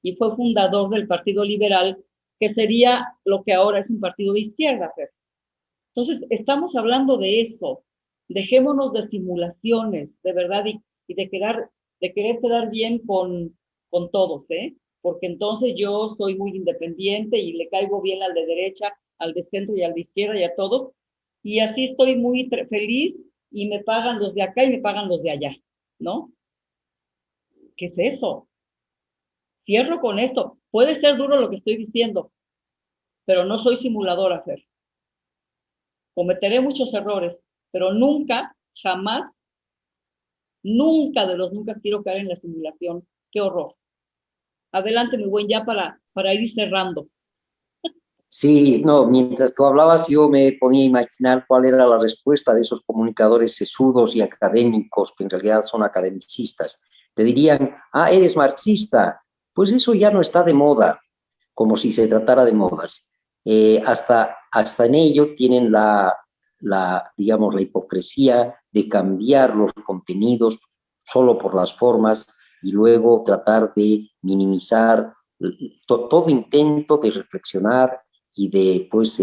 y fue fundador del Partido Liberal, que sería lo que ahora es un partido de izquierda. Fer. Entonces, estamos hablando de eso. Dejémonos de simulaciones, de verdad, y de querer quedar bien con todos, ¿eh? Porque entonces yo soy muy independiente y le caigo bien al de derecha, al de centro y al de izquierda y a todos. Y así estoy muy feliz y me pagan los de acá y me pagan los de allá, ¿no? ¿Qué es eso? Cierro con esto. Puede ser duro lo que estoy diciendo, pero no soy simuladora, Fer. Cometeré muchos errores, pero nunca, jamás, nunca de los nunca quiero caer en la simulación. Qué horror. Adelante, mi buen, ya para ir cerrando. Sí, no, mientras tú hablabas yo me ponía a imaginar cuál era la respuesta de esos comunicadores sesudos y académicos, que en realidad son academicistas. Te dirían, ah, eres marxista, pues eso ya no está de moda, como si se tratara de modas. Hasta en ello tienen digamos, la hipocresía de cambiar los contenidos solo por las formas y luego tratar de minimizar todo intento de reflexionar y de pues,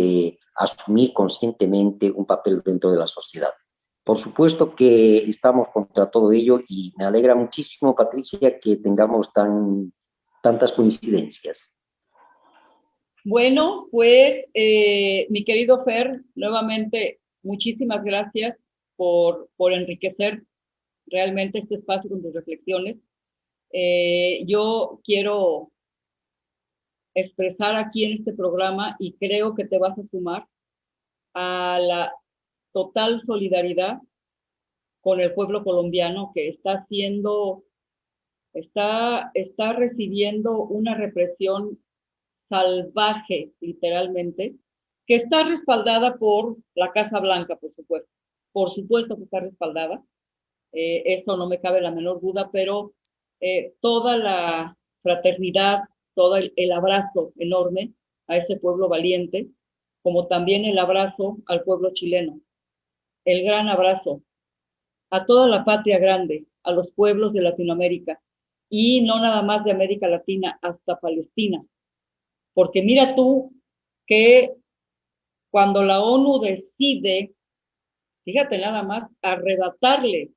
asumir conscientemente un papel dentro de la sociedad. Por supuesto que estamos contra todo ello y me alegra muchísimo, Patricia, que tengamos tantas coincidencias. Bueno, pues, mi querido Fer, nuevamente, muchísimas gracias por enriquecer realmente este espacio con tus reflexiones. Yo quiero expresar aquí en este programa y creo que te vas a sumar a la total solidaridad con el pueblo colombiano que está recibiendo una represión salvaje, literalmente, que está respaldada por la Casa Blanca, por supuesto que está respaldada, eso no me cabe la menor duda, pero toda la fraternidad, todo el abrazo enorme a ese pueblo valiente, como también el abrazo al pueblo chileno, el gran abrazo a toda la patria grande, a los pueblos de Latinoamérica, y no nada más de América Latina, hasta Palestina. Porque mira tú que cuando la ONU decide, fíjate nada más, arrebatarle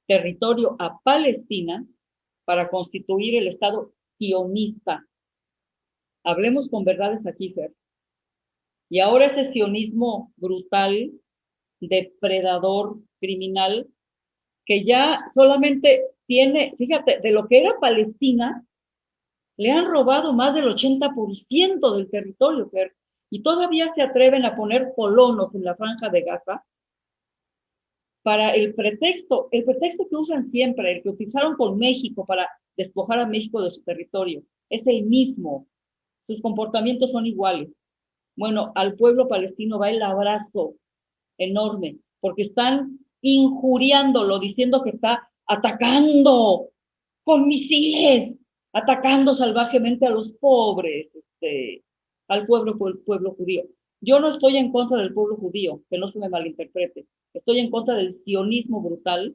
territorio a Palestina para constituir el Estado sionista. Hablemos con verdades aquí, Fer. Y ahora ese sionismo brutal, depredador, criminal, que ya solamente tiene, fíjate, de lo que era Palestina, Le han robado más del 80% del territorio, Fer, y todavía se atreven a poner colonos en la franja de Gaza para el pretexto que usan siempre, el que utilizaron con México para despojar a México de su territorio, es el mismo. Sus comportamientos son iguales. Bueno, al pueblo palestino va el abrazo enorme, porque están injuriándolo, diciendo que está atacando con misiles, atacando salvajemente a los pobres, al pueblo judío. Yo no estoy en contra del pueblo judío, que no se me malinterprete. Estoy en contra del sionismo brutal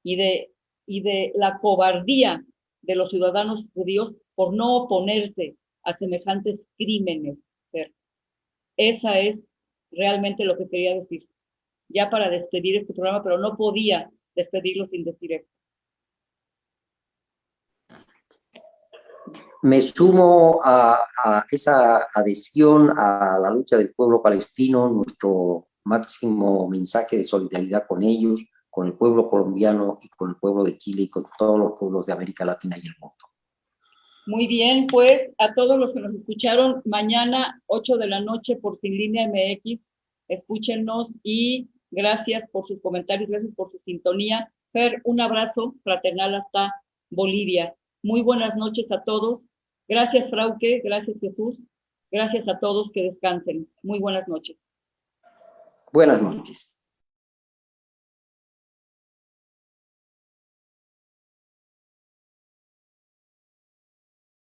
y de la cobardía de los ciudadanos judíos por no oponerse a semejantes crímenes. Esa es realmente lo que quería decir. Ya para despedir este programa, pero no podía despedirlo sin decir esto. Me sumo a esa adhesión a la lucha del pueblo palestino, nuestro máximo mensaje de solidaridad con ellos, con el pueblo colombiano y con el pueblo de Chile y con todos los pueblos de América Latina y el mundo. Muy bien, pues a todos los que nos escucharon, mañana 8 de la noche por Sin Línea MX, escúchenos y gracias por sus comentarios, gracias por su sintonía. Fer, un abrazo fraternal hasta Bolivia. Muy buenas noches a todos. Gracias, Frauke, gracias, Jesús. Gracias a todos, que descansen. Muy buenas noches. Buenas noches.